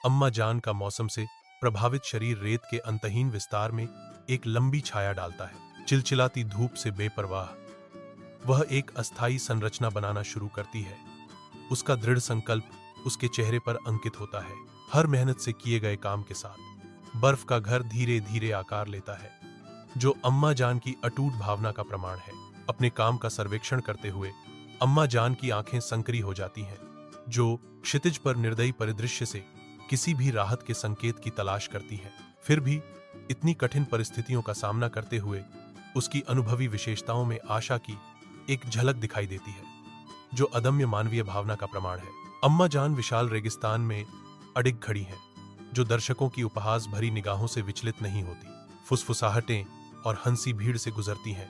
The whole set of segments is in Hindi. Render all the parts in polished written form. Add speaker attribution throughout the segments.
Speaker 1: अम्मा जान का मौसम से प्रभावित शरीर रेत के अंतहीन विस्तार में एक लंबी छाया डालता है। चिलचिलाती धूप से बेपरवाह वह एक अस्थायी संरचना बनाना शुरू करती है। उसका दृढ़ संकल्प उसके चेहरे पर अंकित होता है। हर मेहनत से किए गए काम के साथ बर्फ का घर धीरे धीरे आकार लेता है, जो अम्मा जान की अटूट भावना का प्रमाण है। अपने काम का सर्वेक्षण करते हुए अम्मा जान की आंखें संकरी हो जाती हैं, जो क्षितिज पर निर्दयी परिदृश्य से किसी भी राहत के संकेत की तलाश करती हैं। फिर भी इतनी कठिन परिस्थितियों का सामना करते हुए उसकी अनुभवी विशेषताओं में आशा की एक झलक दिखाई देती है, जो अदम्य मानवीय भावना का प्रमाण है। अम्मा जान विशाल रेगिस्तान में अडिग खड़ी हैं, जो दर्शकों की उपहास भरी निगाहों से विचलित नहीं होती। फुसफुसाहटें और हंसी भीड़ से गुजरती हैं।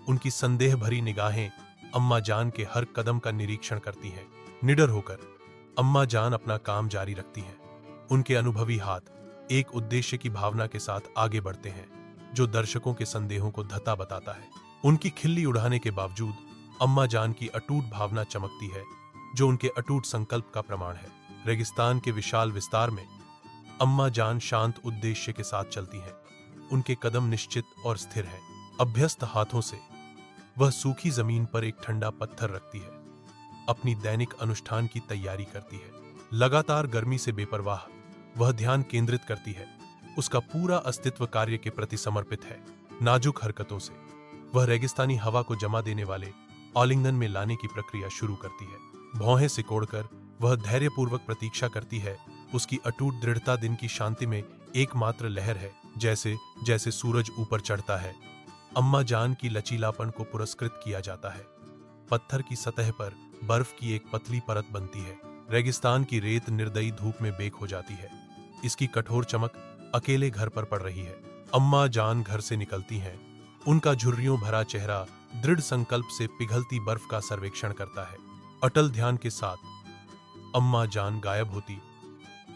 Speaker 1: उनकी संदेह भरी निगाहें अम्मा जान के हर कदम का निरीक्षण करती हैं। निडर होकर अम्मा जान अपना काम जारी रखती हैं। उनके अनुभवी हाथ एक उद्देश्य की भावना के साथ आगे बढ़ते हैं, जो दर्शकों के संदेहों को धता बताता है। उनकी खिल्ली उड़ाने के बावजूद अम्मा जान की अटूट भावना चमकती है, जो उनके अटूट संकल्प का प्रमाण है। रेगिस्तान के विशाल विस्तार में अम्मा जान शांत उद्देश्य के साथ चलती हैं। उनके कदम निश्चित और स्थिर हैं। अभ्यस्त हाथों से वह सूखी जमीन पर एक ठंडा पत्थर रखती है। अपनी दैनिक अनुष्ठान की तैयारी करती है। लगातार गर्मी से बेपरवाह वह ध्यान केंद्रित करती है। उसका पूरा अस्तित्व कार्य के प्रति समर्पित है। नाजुक हरकतों से वह रेगिस्तानी हवा को जमा देने वाले आलिंगन में लाने की प्रक्रिया शुरू करती है। भौहें सिकोड़कर वह धैर्यपूर्वक प्रतीक्षा करती है। उसकी अटूट दृढ़ता दिन की शांति में एकमात्र लहर है। जैसे जैसे सूरज ऊपर चढ़ता है, अम्मा जान की लचीलापन को पुरस्कृत किया जाता है। पत्थर की सतह पर बर्फ की एक पतली परत बनती है। रेगिस्तान की रेत निर्दयी धूप में बेक हो जाती है। इसकी कठोर चमक अकेले घर पर पड़ रही है। अम्मा जान घर से निकलती हैं। उनका झुर्रियों भरा चेहरा दृढ़ संकल्प से पिघलती बर्फ का सर्वेक्षण करता है। अटल ध्यान के साथ अम्मा जान गायब होती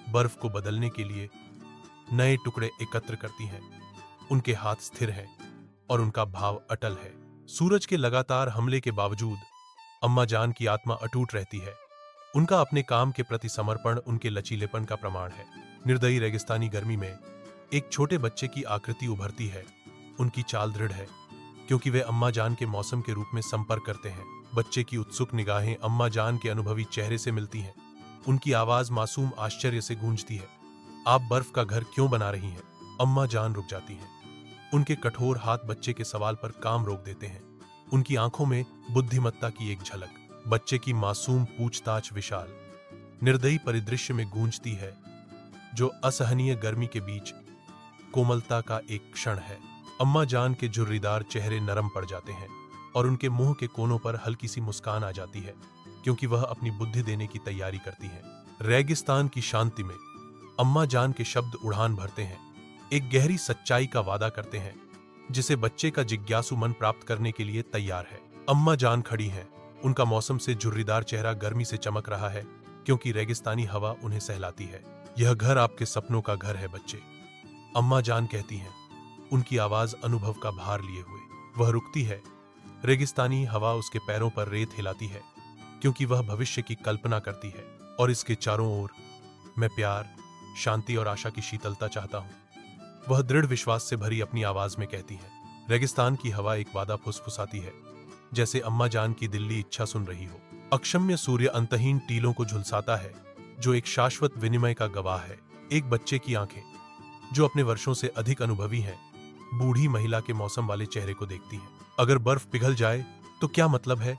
Speaker 1: बर्फ को बदलने के लिए नए टुकड़े एकत्र करती हैं। उनके हाथ स्थिर हैं और उनका भाव अटल है। सूरज के लगातार हमले के बावजूद अम्मा जान की आत्मा अटूट रहती है। उनका अपने काम के प्रति समर्पण उनके लचीलेपन का प्रमाण है। निर्दयी रेगिस्तानी गर्मी में एक छोटे बच्चे की आकृति उभरती है। उनकी चाल दृढ़ है, क्योंकि वे अम्मा जान के मौसम के रूप में संपर्क करते हैं। बच्चे की उत्सुक निगाहें अम्मा जान के अनुभवी चेहरे से मिलती हैं। उनकी आवाज मासूम आश्चर्य से गूंजती है। आप बर्फ का घर क्यों बना रही हैं? अम्मा जान रुक जाती हैं। उनके कठोर हाथ बच्चे के सवाल पर काम रोक देते हैं। उनकी आंखों में बुद्धिमत्ता की एक झलक। बच्चे की मासूम पूछताछ विशाल निर्दयी परिदृश्य में गूंजती है, जो असहनीय गर्मी के बीच कोमलता का एक क्षण है। अम्मा जान के झुर्रीदार चेहरे नरम पड़ जाते हैं और उनके मुंह के कोनों पर हल्की सी मुस्कान आ जाती है, क्योंकि वह अपनी बुद्धि देने की तैयारी करती हैं। रेगिस्तान की शांति में अम्मा जान के शब्द उड़ान भरते हैं। एक गहरी सच्चाई का वादा करते हैं, जिसे बच्चे का जिज्ञासु मन प्राप्त करने के लिए तैयार है। अम्मा जान खड़ी हैं। उनका मौसम से झुर्रीदार चेहरा गर्मी से चमक रहा है, क्योंकि रेगिस्तानी हवा उन्हें सहलाती है। यह घर आपके सपनों का घर है बच्चे, अम्मा जान कहती हैं, उनकी आवाज अनुभव का भार लिए हुए। वह रुकती है। रेगिस्तानी हवा उसके पैरों पर रेत हिलाती है, क्योंकि वह भविष्य की कल्पना करती है। और इसके चारों ओर मैं प्यार, शांति और आशा की शीतलता चाहता हूं, वह दृढ़ विश्वास से भरी अपनी आवाज में कहती है। रेगिस्तान की हवा एक वादा फुसफुसाती है, जैसे अम्मा जान की दिल्ली इच्छा सुन रही हो। अक्षम्य सूर्य अंतहीन टीलों को झुलसाता है, जो एक शाश्वत विनिमय का गवाह है। एक बच्चे की आंखें, जो अपने वर्षों से अधिक अनुभवी हैं, बूढ़ी महिला के मौसम वाले चेहरे को देखती हैं। अगर बर्फ पिघल जाए तो क्या मतलब है?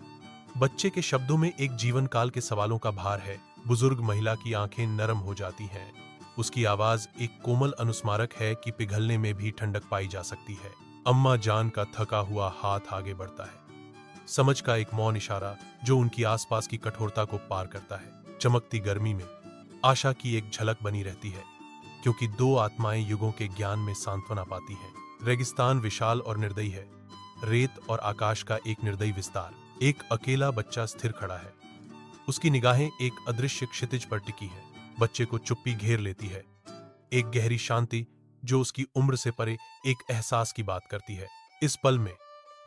Speaker 1: बच्चे के शब्दों में एक जीवन काल के सवालों का भार है। बुजुर्ग महिला की आंखें नरम हो जाती हैं। उसकी आवाज एक कोमल अनुस्मारक है कि पिघलने में भी ठंडक पाई जा सकती है। अम्मा जान का थका हुआ हाथ आगे बढ़ता है, समझ का एक मौन इशारा जो उनकी आसपास की कठोरता को पार करता है। चमकती गर्मी में आशा की एक झलक बनी रहती है, क्योंकि दो आत्माएं युगों के ज्ञान में सांत्वना पाती हैं। रेगिस्तान विशाल और निर्दयी है, रेत और आकाश का एक निर्दयी विस्तार। एक अकेला बच्चा स्थिर खड़ा है। उसकी निगाहें एक अदृश्य क्षितिज पर टिकी हैं। बच्चे को चुप्पी घेर लेती है, एक गहरी शांति जो उसकी उम्र से परे एक एहसास की बात करती है। इस पल में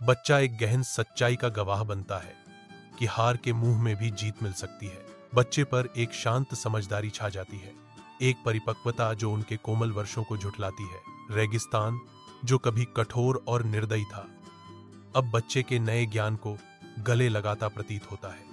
Speaker 1: बच्चा एक गहन सच्चाई का गवाह बनता है कि हार के मुंह में भी जीत मिल सकती है। बच्चे पर एक शांत समझदारी छा जाती है। एक परिपक्वता जो उनके कोमल वर्षों को झुठलाती है। रेगिस्तान, जो कभी कठोर और निर्दयी था, अब बच्चे के नए ज्ञान को गले लगाता प्रतीत होता है।